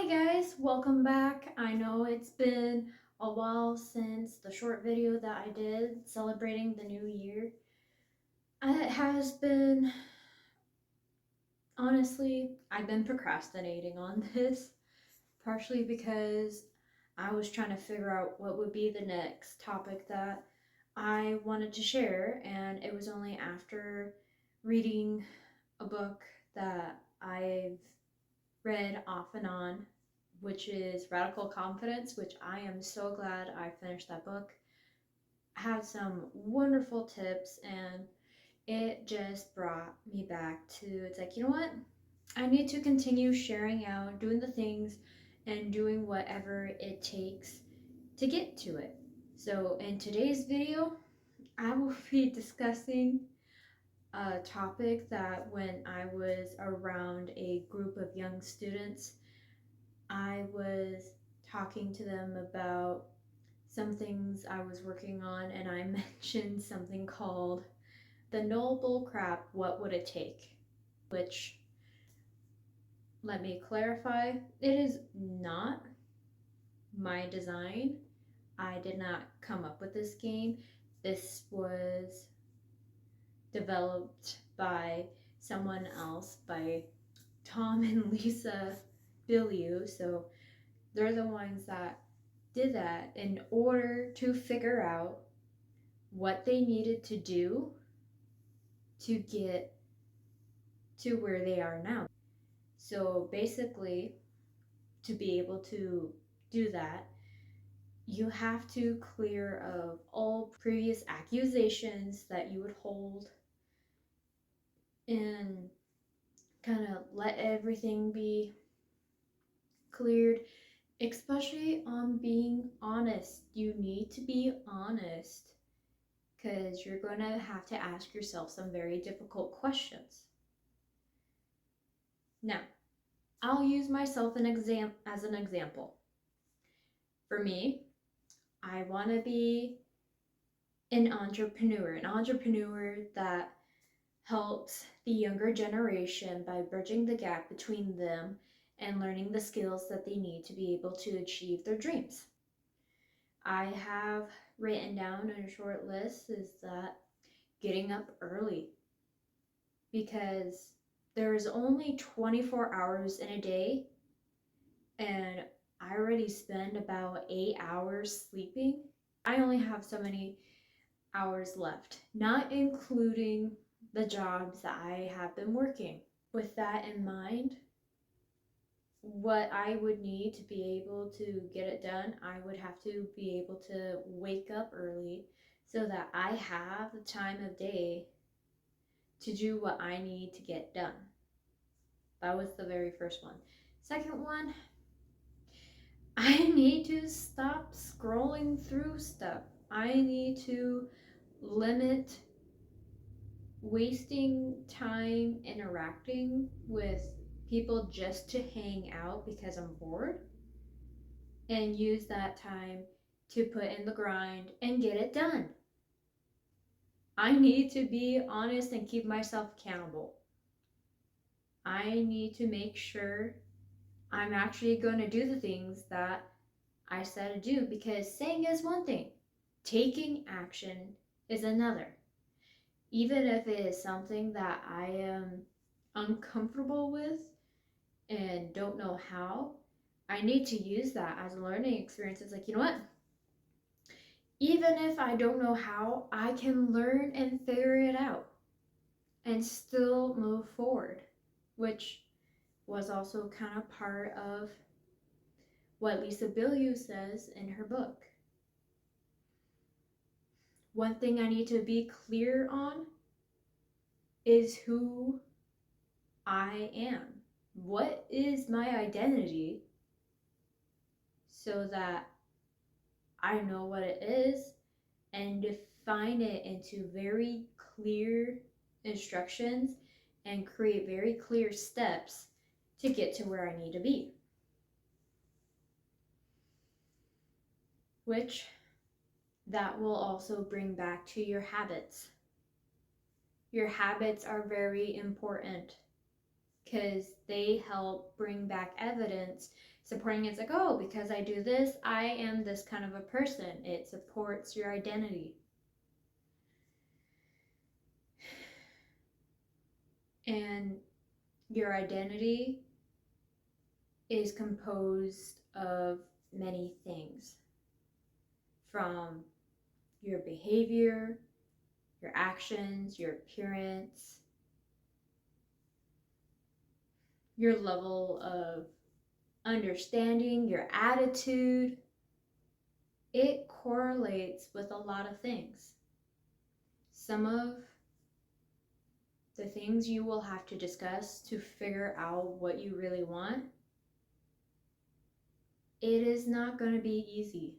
Hi guys, welcome back. I know it's been a while since the short video that I did celebrating the new year. It has been, honestly, I've been procrastinating on this, partially because I was trying to figure out what would be the next topic that I wanted to share, and it was only after reading a book that I've read off and on, which is Radical Confidence, which I am so glad I finished that book. Had some wonderful tips, and it just brought me back to, it's like, you know what? I need to continue sharing out, doing the things, and doing whatever it takes to get to it. So in today's video, I will be discussing a topic that when I was around a group of young students, I was talking to them about some things I was working on, and I mentioned something called the noble crap, what would it take? Which, let me clarify, it is not my design. I did not come up with this game. This was developed by someone else, by Tom and Lisa Bilyeu. So they're the ones that did that in order to figure out what they needed to do to get to where they are now. So basically, to be able to do that, you have to clear of all previous accusations that you would hold and kind of let everything be cleared, especially on being honest. You need to be honest because you're going to have to ask yourself some very difficult questions. Now, I'll use myself as an example. For me, I want to be an entrepreneur that helps the younger generation by bridging the gap between them and learning the skills that they need to be able to achieve their dreams. I have written down in a short list is that getting up early, because there's only 24 hours in a day, and I already spend about 8 hours sleeping. I only have so many hours left, not including the jobs that I have been working. With that in mind, what I would need to be able to get it done, I would have to be able to wake up early so that I have the time of day to do what I need to get done. That was the very first one. Second one, I need to stop scrolling through stuff. I need to limit wasting time interacting with people just to hang out because I'm bored, and use that time to put in the grind and get it done. I need to be honest and keep myself accountable. I need to make sure I'm actually going to do the things that I said to do, because saying is one thing, taking action is another. Even if it is something that I am uncomfortable with and don't know how, I need to use that as a learning experience. It's like, you know what? Even if I don't know how, I can learn and figure it out and still move forward, which was also kind of part of what Lisa Bilyeu says in her book. One thing I need to be clear on is who I am. What is my identity, so that I know what it is and define it into very clear instructions and create very clear steps to get to where I need to be. Which that will also bring back to your habits. Your habits are very important because they help bring back evidence Supporting it's like, oh, because I do this, I am this kind of a person. It supports your identity. And your identity is composed of many things, from your behavior, your actions, your appearance, your level of understanding, your attitude. It correlates with a lot of things. Some of the things you will have to discuss to figure out what you really want, it is not going to be easy.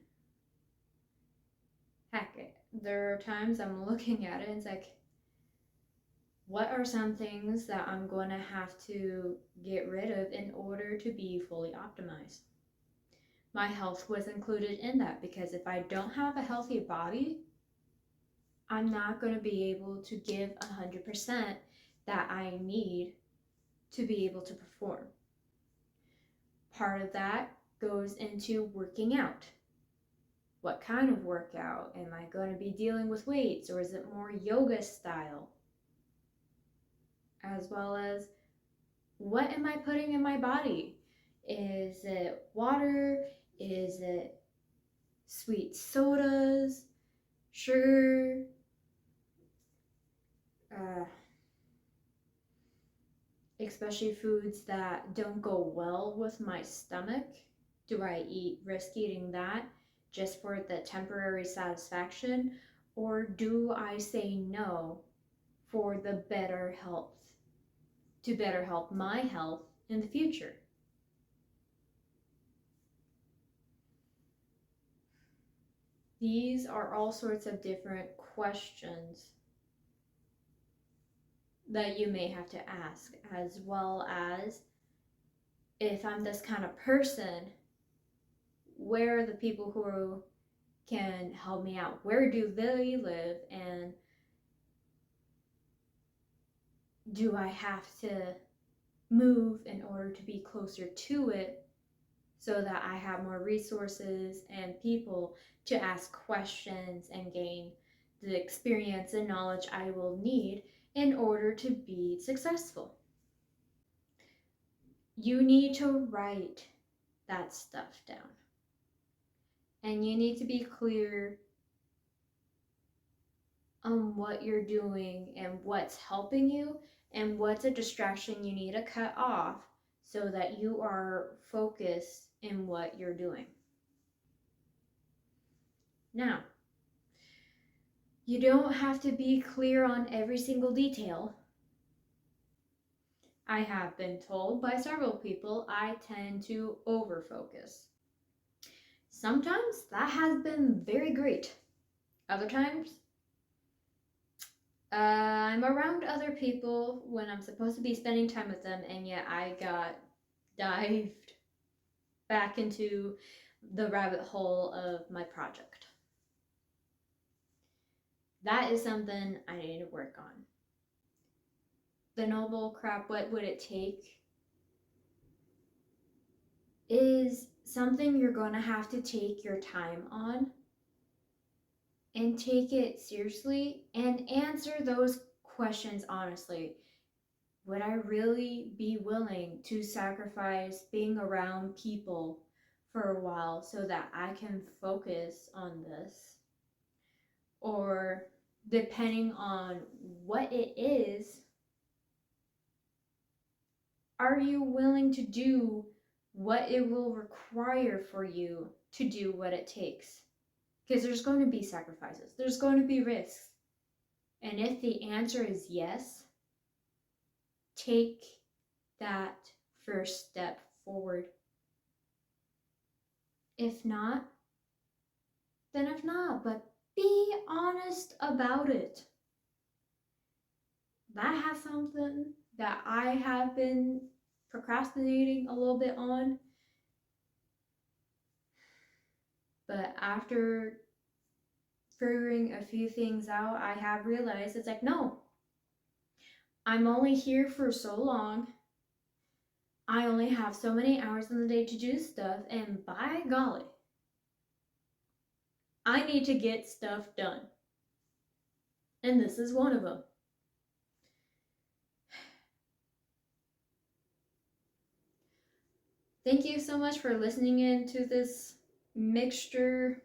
Heck, there are times I'm looking at it and it's like, what are some things that I'm going to have to get rid of in order to be fully optimized? My health was included in that, because if I don't have a healthy body, I'm not going to be able to give 100% that I need to be able to perform. Part of that goes into working out. What kind of workout? Am I going to be dealing with weights, or is it more yoga style? As well as, what am I putting in my body? Is it water? Is it sweet sodas? Sugar? Especially foods that don't go well with my stomach. Do I risk eating that just for the temporary satisfaction? Or do I say no for the better health, to better help my health in the future? These are all sorts of different questions that you may have to ask, as well as, if I'm this kind of person, where are the people who can help me out? Where do they live? And do I have to move in order to be closer to it, so that I have more resources and people to ask questions and gain the experience and knowledge I will need in order to be successful? You need to write that stuff down. And you need to be clear on what you're doing and what's helping you and what's a distraction you need to cut off, so that you are focused in what you're doing. Now, you don't have to be clear on every single detail. I have been told by several people I tend to overfocus. Sometimes that has been very great. Other times, I'm around other people when I'm supposed to be spending time with them, and yet I got dived back into the rabbit hole of my project. That is something I need to work on. The noble crap, what would it take, is something you're going to have to take your time on and take it seriously and answer those questions honestly. Would I really be willing to sacrifice being around people for a while so that I can focus on this? Or, depending on what it is, are you willing to do what it will require for you to do what it takes? Because there's going to be sacrifices, there's going to be risks. And if the answer is yes, take that first step forward. If not, then if not, but be honest about it. That has something that I have been procrastinating a little bit on. But after figuring a few things out, I have realized it's like, no, I'm only here for so long. I only have so many hours in the day to do stuff, and by golly, I need to get stuff done. And this is one of them. Thank you so much for listening in to this mixture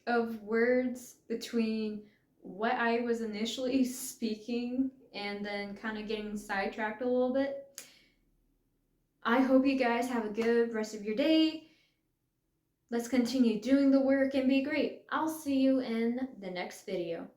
of words between what I was initially speaking and then kind of getting sidetracked a little bit. I hope you guys have a good rest of your day. Let's continue doing the work and be great. I'll see you in the next video.